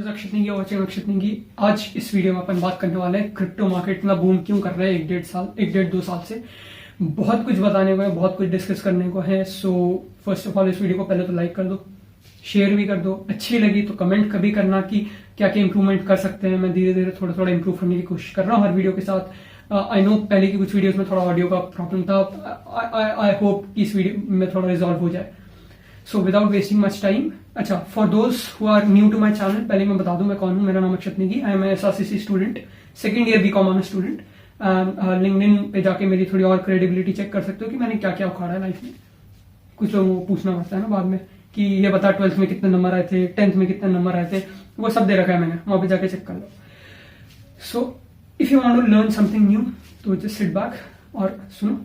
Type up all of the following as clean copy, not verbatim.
Is Akshat Negi, watching अक्षत नेगी। आज इस video में अपन बात करने वाले हैं क्रिप्टो मार्केट इतना बूम क्यों कर रहा है एक डेढ़ दो साल से। बहुत कुछ बताने को है, बहुत कुछ डिस्कस करने को है। सो फर्स्ट ऑफ ऑल इस वीडियो को पहले तो लाइक कर दो, शेयर भी कर दो, अच्छी लगी तो कमेंट कभी करना कि क्या क्या इंप्रूवमेंट कर सकते हैं। मैं धीरे धीरे थोड़ा थोड़ा इंप्रूव करने की कोशिश कर रहा हूँ हर वीडियो के साथ। आई नो पहले की कुछ वीडियोस में थोड़ा ऑडियो का प्रॉब्लम था। आई होप कि इस वीडियो में थोड़ा रिजॉल्व हो जाए। So without wasting much time, अच्छा for those who are new to my channel, पहले मैं बता दूं मैं कौन हूं। मेरा नाम Akshat Negi, I am SRCC student, second year BCom honours student. LinkedIn पे जाके मेरी थोड़ी और क्रेडिबिलिटी चेक कर सकते हो कि मैंने क्या क्या उखाड़ा है लाइफ में। कुछ लोगों को पूछना पड़ता है ना बाद में कि ये बता 12th में कितने नंबर आए थे, 10th में कितने नंबर आए थे, वो सब दे रखा है मैंने, वहां पे जाके चेक कर लो। So if you want to learn something new तो जस्ट सिट बैक और सुनो।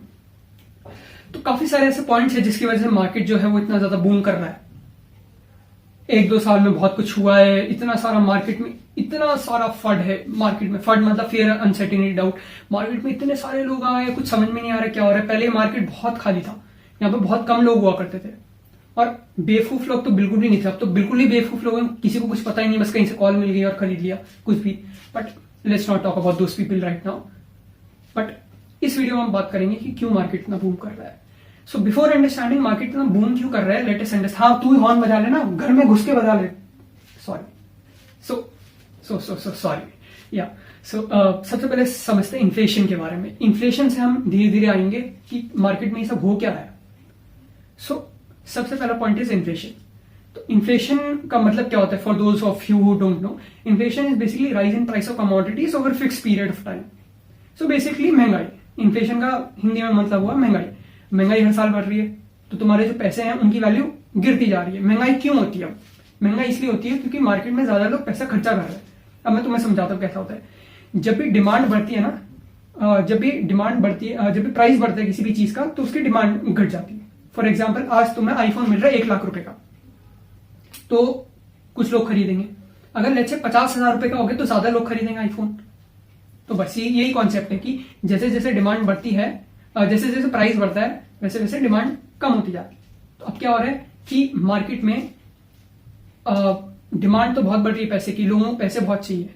तो काफी सारे ऐसे पॉइंट्स है जिसकी वजह से मार्केट जो है वो इतना ज्यादा बूम कर रहा है। एक दो साल में बहुत कुछ हुआ है, इतना सारा मार्केट में, इतना सारा फंड है मार्केट में। फंड मतलब फियर, अनसर्टेनिटी, डाउट। मार्केट में इतने सारे लोग आए, कुछ समझ में नहीं आ रहा क्या हो रहा है। पहले मार्केट बहुत खाली था, यहाँ पे बहुत कम लोग हुआ करते थे और बेवकूफ लोग तो बिल्कुल भी नहीं थे। अब तो बिल्कुल ही बेवकूफ लोग हैं, किसी को कुछ पता ही नहीं, बस कहीं से कॉल मिल गई और खरीद लिया कुछ भी। But let's not talk about those people right now. But इस वीडियो में हम बात करेंगे कि क्यों मार्केट इतना बूम कर रहा है। सो बिफोर अंडरस्टैंडिंग मार्केट इतना बूम क्यों कर रहा है, लेट अस अंडरस्टैंड। हाँ, तू ही हॉर्न बजा लेना, घर में घुस के बजा ले। सॉरी। सबसे पहले समझते हैं इन्फ्लेशन के बारे में। इन्फ्लेशन से हम धीरे धीरे आएंगे कि मार्केट में ये सब हो क्या रहा है। सबसे पहला पॉइंट इज इन्फ्लेशन। तो इन्फ्लेशन का मतलब क्या होता है for those of you who don't know? Inflation is basically rise in price of commodities over fix period of time. So basically महंगाई। इन्फ्लेशन का हिंदी में मतलब हुआ महंगाई। महंगाई हर साल बढ़ रही है तो तुम्हारे जो पैसे हैं उनकी वैल्यू गिरती जा रही है। महंगाई क्यों होती है? अब महंगाई इसलिए होती है क्योंकि मार्केट में ज्यादा लोग पैसा खर्चा कर रहे हैं। अब मैं तुम्हें समझाता हूँ कैसा होता है। जब भी डिमांड बढ़ती है ना, जब भी प्राइस बढ़ता है किसी भी चीज का तो उसकी डिमांड घट जाती है। फॉर एग्जाम्पल, आज तुम्हें आईफोन मिल रहा है 1 लाख रुपए का, तो कुछ लोग खरीदेंगे। अगर लेट्स से 50,000 रुपए का हो गया तो ज्यादा लोग खरीदेंगे आईफोन। तो बस यही कॉन्सेप्ट है कि जैसे जैसे डिमांड बढ़ती है, जैसे जैसे प्राइस बढ़ता है वैसे वैसे डिमांड कम होती जाती है। तो अब क्या हो रहा है कि मार्केट में डिमांड तो बहुत बढ़ रही है पैसे की, लोगों को पैसे बहुत चाहिए,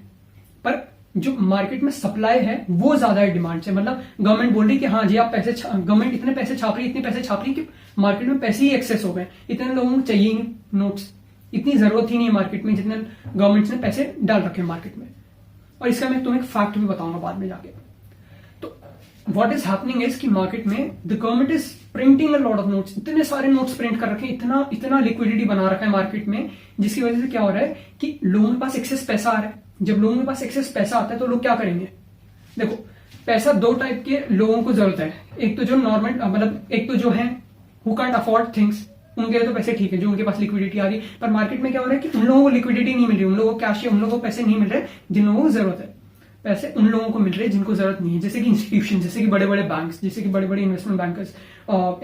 पर जो मार्केट में सप्लाई है वो ज्यादा है डिमांड से। मतलब गवर्नमेंट बोल रही है कि हाँ जी आप पैसे, गवर्नमेंट इतने पैसे छाप रही है कि मार्केट में पैसे ही एक्सेस हो गए, इतने लोगों को चाहिए ही नहीं नोट्स, इतनी जरूरत ही नहीं है मार्केट में जितने गवर्नमेंट ने पैसे डाल रखे हैं मार्केट में। और इसका मैं तुम्हें एक फैक्ट भी बताऊंगा बाद में जाके। तो व्हाट इज हैपनिंग इज कि मार्केट में the government is printing a lot of notes. इतने सारे नोट्स प्रिंट कर रखे हैं, इतना लिक्विडिटी बना रखा है मार्केट में, जिसकी वजह से क्या हो रहा है कि लोगों के पास एक्सेस पैसा आ रहा है। जब लोगों के पास एक्सेस पैसा आता है तो लोग क्या करेंगे? देखो, पैसा दो टाइप के लोगों को जरूरत है। एक तो जो नॉर्मल, मतलब एक तो जो है हु कांट अफोर्ड थिंग्स, उनके लिए तो पैसे ठीक है, जो उनके पास लिक्विडिटी आ रही है। पर मार्केट में क्या हो रहा है कि उन लोगों को लिक्विडिटी नहीं मिल रही, उन लोगों को कैश, उन लोगों को पैसे नहीं मिल रहे जिन लोगों को जरूरत है। पैसे उन लोगों को मिल रहे हैं जिनको जरूरत नहीं है, जैसे कि इंस्टीट्यूशन, जैसे कि बड़े बड़े बैंक्स, जैसे कि बड़े बड़े investment bankers,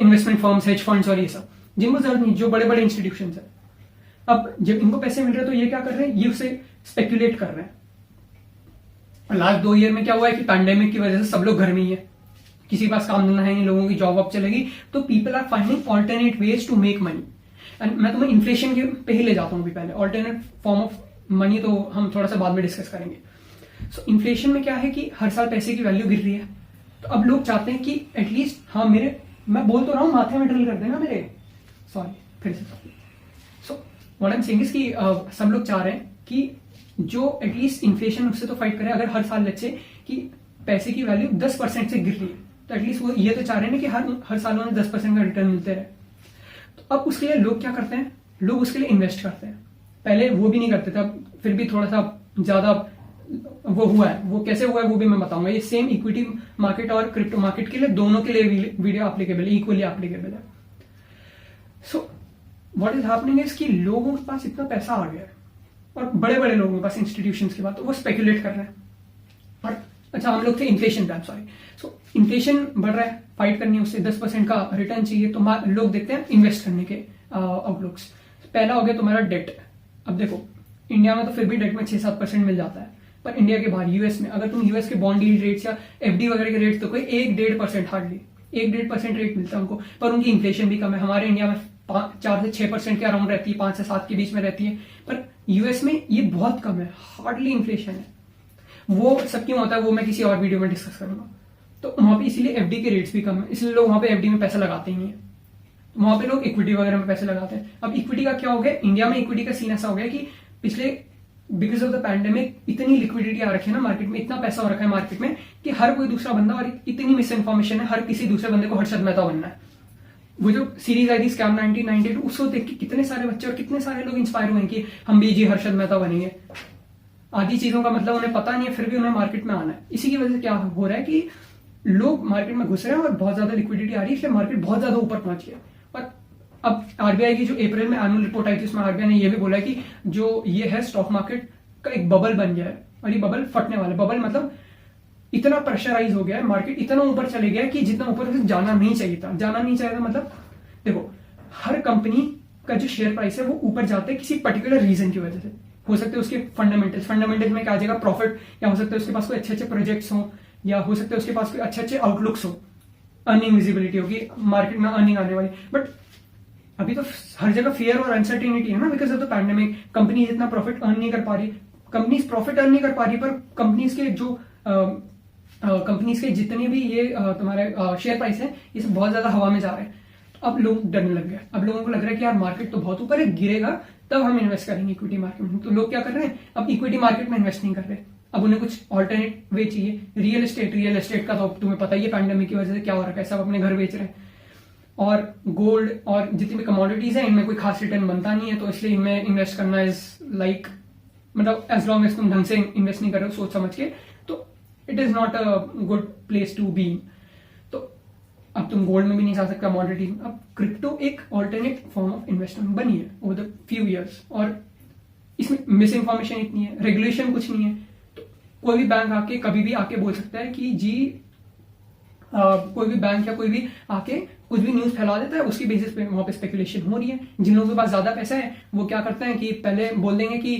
investment firms, hedge funds और ये सब, जिनको जरूरत नहीं, जो बड़े बड़े इंस्टीट्यूशन है। अब जब इनको पैसे मिल रहे हैं तो ये क्या कर रहे हैं? ये उसे स्पेक्यूलेट कर रहे हैं। लास्ट 2 ईयर में क्या हुआ है कि पैंडेमिक की वजह से सब लोग घर में ही है, किसी के पास काम धंधा है नहीं, लोगों की जॉब वॉब चलेगी, तो people are finding alternate ways to make money. And मैं तुम्हें इन्फ्लेशन के पे ही ले जाता हूं। पहले ऑल्टरनेट फॉर्म ऑफ मनी तो हम थोड़ा सा बाद में डिस्कस करेंगे। सो इन्फ्लेशन में क्या है कि हर साल पैसे की वैल्यू गिर रही है, तो अब लोग चाहते हैं कि एटलीस्ट, हाँ मैं बोल तो रहा हूं, माथे में ड्रिल कर देना मेरे, सॉरी फिर से। So what I am saying is कि सब लोग चाह रहे हैं कि जो एटलीस्ट इन्फ्लेशन उससे तो फाइट करे। अगर हर साल लेट्स कि पैसे की वैल्यू 10% से गिर रही है तो एटलीस्ट वो ये तो चाह रहे हैं कि हर साल उन्हें 10% का रिटर्न मिलते रहे। तो अब उसके लिए लोग क्या करते हैं? लोग उसके लिए इन्वेस्ट करते हैं। पहले वो भी नहीं करते थे, अब फिर भी थोड़ा सा ज्यादा वो हुआ है। वो कैसे हुआ है वो भी मैं बताऊंगा। ये सेम इक्विटी मार्केट और क्रिप्टो मार्केट के लिए, दोनों के लिए वीडियो एप्लीकेबल है, इक्वली एप्लीकेबल है। So what is happening is कि लोगों के पास इतना पैसा आ गया है, और बड़े बड़े लोगों के पास, इंस्टीट्यूशंस के पास, तो वो स्पेकुलेट कर रहे हैं। और अच्छा, हम लोग थे इन्फ्लेशन पे, सॉरी। सो इन्फ्लेशन बढ़ रहा है, फाइट करनी है उससे, 10% का रिटर्न चाहिए, तो लोग देखते हैं इन्वेस्ट करने के आउटलुक्स। पहला हो गया तुम्हारा डेट। अब देखो, इंडिया में तो फिर भी डेट में 6-7% मिल जाता है, पर इंडिया के बाहर यूएस में अगर तुम यूएस के बॉन्ड यील्ड रेट्स या एफडी वगैरह के रेट्स तो कोई 1-1.5% हार्डली 1-1.5% रेट मिलता है उनको, पर उनकी इन्फ्लेशन भी कम है। हमारे इंडिया में 4 से 6% के अराउंड रहती है, 5 से 7 के बीच में रहती है। पर यूएस में ये बहुत कम है, हार्डली इन्फ्लेशन है। वो सब क्यों होता है वो मैं किसी और वीडियो में डिस्कस करूंगा। तो वहां पे इसीलिए एफडी के रेट्स भी कम है, इसलिए लोग वहां पे एफडी में पैसा लगाते ही नहीं है। वहां पे लोग इक्विटी वगैरह में पैसे लगाते हैं। अब इक्विटी का क्या हो गया, इंडिया में इक्विटी का सीन ऐसा हो गया कि पिछले बिकॉज ऑफ द पैंडेमिक इतनी लिक्विडिटी आ रखी है ना मार्केट में, इतना पैसा हो रखा है मार्केट में कि हर कोई दूसरा बंदा, और इतनी मिस इन्फॉर्मेशन है, हर किसी दूसरे बंदे को हर्षद मेहता बनना है। वो जो सीरीज आई थी स्कैम 1992, उसको देख के कितने सारे बच्चे और कितने सारे लोग इंस्पायर हुए कि हम भी जी हर्षद मेहता बनेंगे। आदि चीजों का मतलब उन्हें पता नहीं है, फिर भी उन्हें मार्केट में आना है। इसी की वजह से क्या हो रहा है कि लोग मार्केट में घुस रहे हैं और बहुत ज्यादा लिक्विडिटी आ रही है, इसलिए मार्केट बहुत ज्यादा ऊपर पहुंच गया। और अब आरबीआई की जो अप्रैल में एनुअल रिपोर्ट आई थी उसमें आरबीआई ने यह भी बोला कि जो ये है स्टॉक मार्केट का एक बबल बन गया है और ये बबल फटने वाला है। बबल मतलब इतना प्रेशराइज हो गया है, मार्केट इतना ऊपर चले गया है कि जितना ऊपर उसे जाना नहीं चाहिए था। जाना नहीं चाहिए था मतलब देखो, हर कंपनी का जो शेयर प्राइस है वो ऊपर जाता है किसी पर्टिकुलर रीजन की वजह से। हो सकते हैं उसके फंडामेंटल्स में क्या आ जाएगा, प्रॉफिट, या हो सकता है उसके पास कोई अच्छे अच्छे प्रोजेक्ट्स हो, या हो सकता है उसके पास कोई अच्छे अच्छे आउटलुक्स हो, अर्निंग विजिबिलिटी होगी, मार्केट में अर्निंग आने वाली। बट अभी तो हर जगह फियर और अनसर्टेनिटी है ना, because of the pandemic. Company इतना प्रॉफिट अर्न नहीं कर पा रही, कंपनीज प्रॉफिट अर्न नहीं कर पा रही, पर कंपनीज के जो कंपनीज के जितने भी ये तुम्हारे शेयर प्राइस है ये सब बहुत ज्यादा हवा में जा रहे हैं। तो अब लोग डरने लग गए, अब लोगों को लग रहा है कि यार मार्केट तो बहुत ऊपर है, गिरेगा तब हम इन्वेस्ट करेंगे इक्विटी मार्केट में। तो लोग क्या कर रहे हैं, अब इक्विटी मार्केट में इन्वेस्ट नहीं कर रहे, अब उन्हें कुछ ऑल्टरनेट वे चाहिए। रियल एस्टेट का तो तुम्हें पता ही है पैंडेमिक की वजह से क्या हो रहा है, सब अपने घर बेच रहे हैं। और गोल्ड और जितनी भी कमोडिटीज है इनमें कोई खास रिटर्न बनता नहीं है, तो इसलिए इनमें इन्वेस्ट करना इज लाइक, मतलब एज लॉन्ग एज तुम ढंग से इन्वेस्ट नहीं कर रहे हो सोच समझ के, तो it is not a good place to be. तो अब तुम गोल्ड में भी नहीं जा सकते, कमोडिटी। अब क्रिप्टो एक ऑल्टरनेट फॉर्म ऑफ इन्वेस्टमेंट बनी है ओवर द फ्यू ईयर्स, और इसमें मिस इन्फॉर्मेशन इतनी है, रेगुलेशन कुछ नहीं है। तो कोई भी बैंक आके कभी भी आके बोल सकता है कि जी कोई भी बैंक या कोई भी आके कुछ भी न्यूज फैला देता है, उसकी बेसिस पे वहां पे स्पेकुलेशन हो रही है। जिन लोगों के पास ज्यादा पैसा है वो क्या करते हैं कि पहले बोल देंगे कि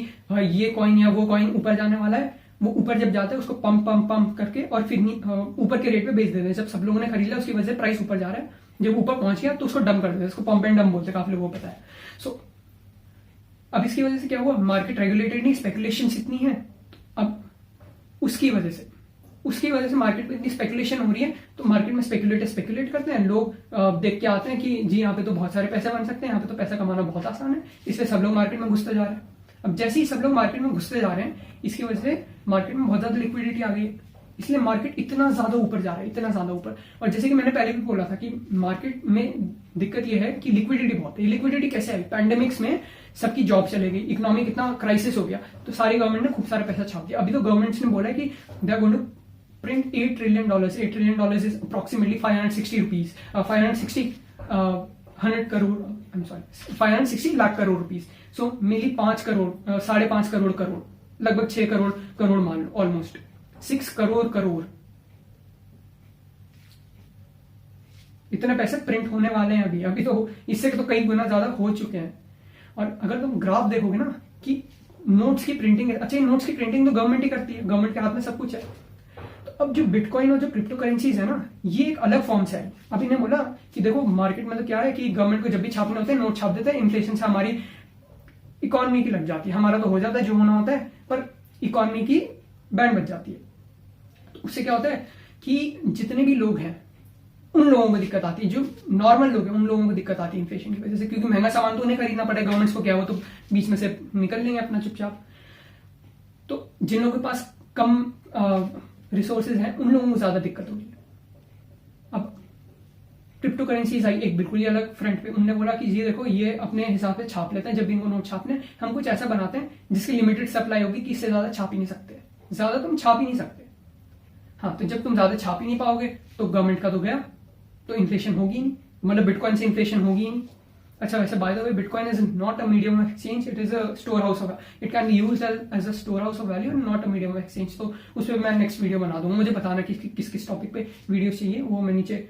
ये कॉइन या वो कॉइन ऊपर जाने वाला है, वो ऊपर जब जाता है उसको पंप करके और फिर ऊपर के रेट पे बेच देते हैं। जब सब लोगों ने खरीद लिया उसकी वजह से प्राइस ऊपर जा रहा है, जब ऊपर पहुंच गया तो उसको डंप कर देते हैं, उसको पंप एंड डंप बोलते हैं, काफी लोगों को पता है। सो अब इसकी वजह से क्या हुआ, मार्केट रेगुलेटेड नहीं, स्पेकुलेशन इतनी है। अब उसकी वजह से मार्केट में इतनी स्पेकुलेशन हो रही है, तो मार्केट में स्पेकुलेट करते हैं लोग, देख के आते हैं कि जी यहाँ पे तो बहुत सारे पैसे बन सकते हैं, यहाँ पे तो पैसा कमाना बहुत आसान है, इसलिए सब लोग मार्केट में घुसते जा रहे हैं। अब जैसे ही सब लोग मार्केट में घुसते जा रहे हैं, इसकी वजह से मार्केट में बहुत ज्यादा लिक्विडिटी आ गई है, इसलिए मार्केट इतना ज्यादा ऊपर जा रहा है, इतना ज्यादा ऊपर। और जैसे कि मैंने पहले भी बोला था कि मार्केट में दिक्कत यह है कि लिक्विडिटी बहुत है। लिक्विडिटी कैसे आई, पैंडेमिक्स में सबकी जॉब चले गई, इकोनॉमिक इतना क्राइसिस हो गया, तो सारी गवर्नमेंट ने खूब सारा पैसा छाप दिया। अभी तो गवर्नमेंट्स ने बोला कि they are going to print $8 trillion. $8 trillion is approximately 560 rupees. 560 lakh crore rupees. So mainly 5 crore, 5.5 crore, लगभग 6 करोड़ मान लो, ऑलमोस्ट 6 करोड़ इतने पैसे प्रिंट होने वाले हैं अभी तो इससे तो कई गुना ज्यादा हो चुके हैं। और अगर तुम ग्राफ देखोगे ना कि नोट्स की प्रिंटिंग, अच्छा नोट्स की प्रिंटिंग तो गवर्नमेंट ही करती है, गवर्नमेंट के हाथ में सब कुछ है। अब जो बिटकॉइन और जो क्रिप्टो करेंसीज है ना, ये एक अलग फॉर्म से है। अब इन्हें बोला कि देखो मार्केट में तो क्या है कि गवर्नमेंट को जब भी छापने होते हैं नोट छाप देते हैं, इन्फ्लेशन से हमारी इकोनॉमी की लग जाती है, हमारा तो हो जाता है जो होना होता है, पर इकोनॉमी की बैंड बच जाती है। तो उससे क्या होता है कि जितने भी लोग हैं उन लोगों को दिक्कत आती है, जो नॉर्मल लोग हैं उन लोगों को दिक्कत आती है इन्फ्लेशन की वजह से, क्योंकि महंगा सामान तो उन्हें खरीदना पड़ेगा, गवर्नमेंट्स को क्या हो तो बीच में से निकल लेंगे अपना चुपचाप। तो जिन लोगों के पास कम रिसोर्सेज हैं उन लोगों को ज्यादा दिक्कत होगी। अब क्रिप्टो करेंसीज आई एक बिल्कुल ही अलग फ्रंट पे, उन्होंने बोला कि ये देखो ये अपने हिसाब से छाप लेते हैं, जब भी इनको नोट छापने हम कुछ ऐसा बनाते हैं जिसकी लिमिटेड सप्लाई होगी कि इससे ज्यादा छाप ही नहीं सकते, ज्यादा तुम छाप ही नहीं सकते। हाँ, तो जब तुम ज्यादा छाप ही नहीं पाओगे तो गवर्नमेंट का तो गया, तो इन्फ्लेशन होगी नहीं, मतलब बिटकॉइन से इन्फ्लेशन होगी ही नहीं। अच्छा, वैसे by the way bitcoin is not a medium of exchange, it is a store house of, it can be used as a store house of value, not a medium of exchange. तो उस पर मैं next video बना दूंगा, मुझे बताना कि किस किस टॉपिक पे वीडियो चाहिए, वो मैं नीचे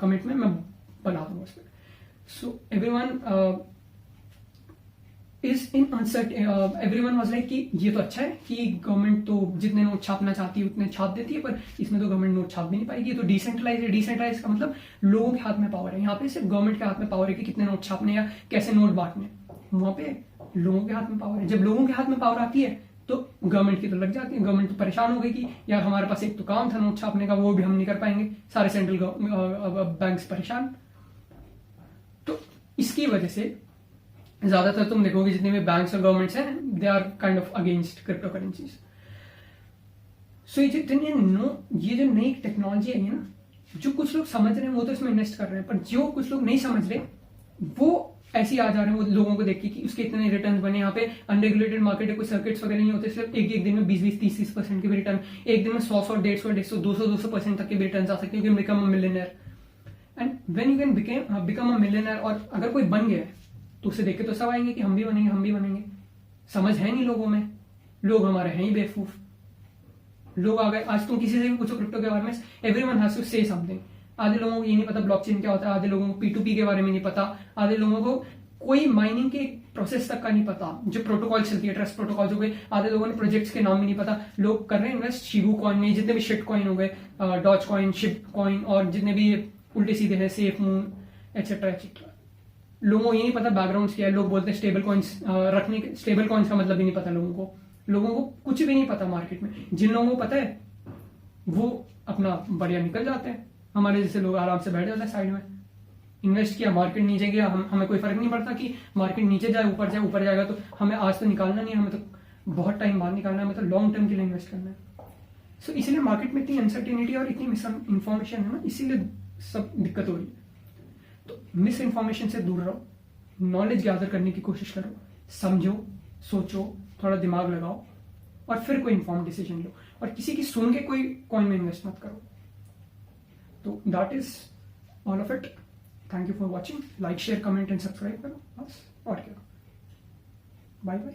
कमेंट में मैं बना दूंगा उस पर। So everyone, is in uncertain, everyone was like कि ये तो अच्छा है कि गवर्नमेंट तो जितने नोट छापना चाहती है उतने छाप देती है, पर इसमें तो गवर्नमेंट नोट छाप भी नहीं पाएगी, ये तो डिसेंट्रलाइज है। डिसेंट्रलाइज का मतलब लोगों के हाथ में पावर है, यहाँ पे सिर्फ गवर्नमेंट के हाथ में पावर है कि कितने नोट छापने या कैसे नोट बांटने, वहां पे लोगों के हाथ में पावर है। जब लोगों के हाथ में पावर आती है तो गवर्नमेंट की तो लग जाती है, गवर्नमेंट तो परेशान हो गई कि यार हमारे पास एक तो काम था नोट छापने का, वो भी हम नहीं कर पाएंगे, सारे सेंट्रल बैंक्स परेशान। तो इसकी वजह से ज्यादातर तुम देखोगे जितने भी बैंक्स और गवर्नमेंट्स हैं, they are kind of against crypto currencies. So ये जो नई टेक्नोलॉजी आई है ना, जो कुछ लोग समझ रहे हैं वो तो इसमें इन्वेस्ट कर रहे हैं, पर जो कुछ लोग नहीं समझ रहे वो ऐसे ही आ जा रहे हैं, वो लोगों को देख के कि उसके इतने रिटर्न बने, यहाँ पे अनरेगुलेटेड मार्केट है, कोई सर्किट्स वगैरह नहीं होते, सिर्फ एक दिन में 20-30% के भी रिटर्न, एक दिन में 100, 150, 200% तक के भी रिटर्न आ सकते हैं। You can become a millionaire, and when you can become a millionaire, और अगर कोई बन गया है तो उसे देख के तो सब आएंगे कि हम भी बनेंगे, हम भी बनेंगे। समझ है नहीं लोगों में, लोग हमारे हैं ही बेवकूफ। लोग आ गए, आज तुम किसी से भी पूछो क्रिप्टो के बारे में, everyone has to say something. आधे लोगों को ये नहीं पता ब्लॉकचेन क्या होता है, आधे लोगों को P2P के बारे में नहीं पता, आधे लोगों को कोई माइनिंग के प्रोसेस तक का नहीं पता, जो प्रोटोकॉल चलती है, ट्रस्ट प्रोटोकॉल हो गए, आधे लोगों ने प्रोजेक्ट्स के नाम भी नहीं पता। लोग कर रहे हैं इन्वेस्ट शिबू कॉइन में, जितने भी शिट कॉइन हो गए, डॉज कॉइन, शिप कॉइन, और जितने भी उल्टे सीधे हैं, सेफ मून एक्सेट्रा एक्सेट्रा। लोगों को ये नहीं पता बैकग्राउंड क्या है। लोग बोलते हैं स्टेबल कॉइन्स रखने के, स्टेबल कॉइन्स का मतलब भी नहीं पता लोगों को कुछ भी नहीं पता मार्केट में। जिन लोगों को पता है वो अपना बढ़िया निकल जाते हैं, हमारे जैसे लोग आराम से बैठ जाते हैं साइड में। इन्वेस्ट किया, मार्केट नीचे गया, हमें कोई फर्क नहीं पड़ता कि मार्केट नीचे जाए ऊपर जाएगा, तो हमें आज तो निकालना नहीं है, हमें तो बहुत टाइम बाद निकालना है, हमें तो लॉन्ग टर्म के लिए इन्वेस्ट करना है। सो इसीलिए मार्केट में इतनी अनसर्टेनिटी और इतनी मिस इन्फॉर्मेशन है ना, इसीलिए सब दिक्कत हो रही है। तो मिस इन्फॉर्मेशन से दूर रहो, नॉलेज गैदर करने की कोशिश करो, समझो, सोचो, थोड़ा दिमाग लगाओ, और फिर कोई इन्फॉर्म डिसीजन लो। और किसी की सुन के कोई कॉइन में इन्वेस्ट मत करो। तो that is all of it. Thank you for watching. Like, share, comment and subscribe करो, बस और क्या। Bye bye.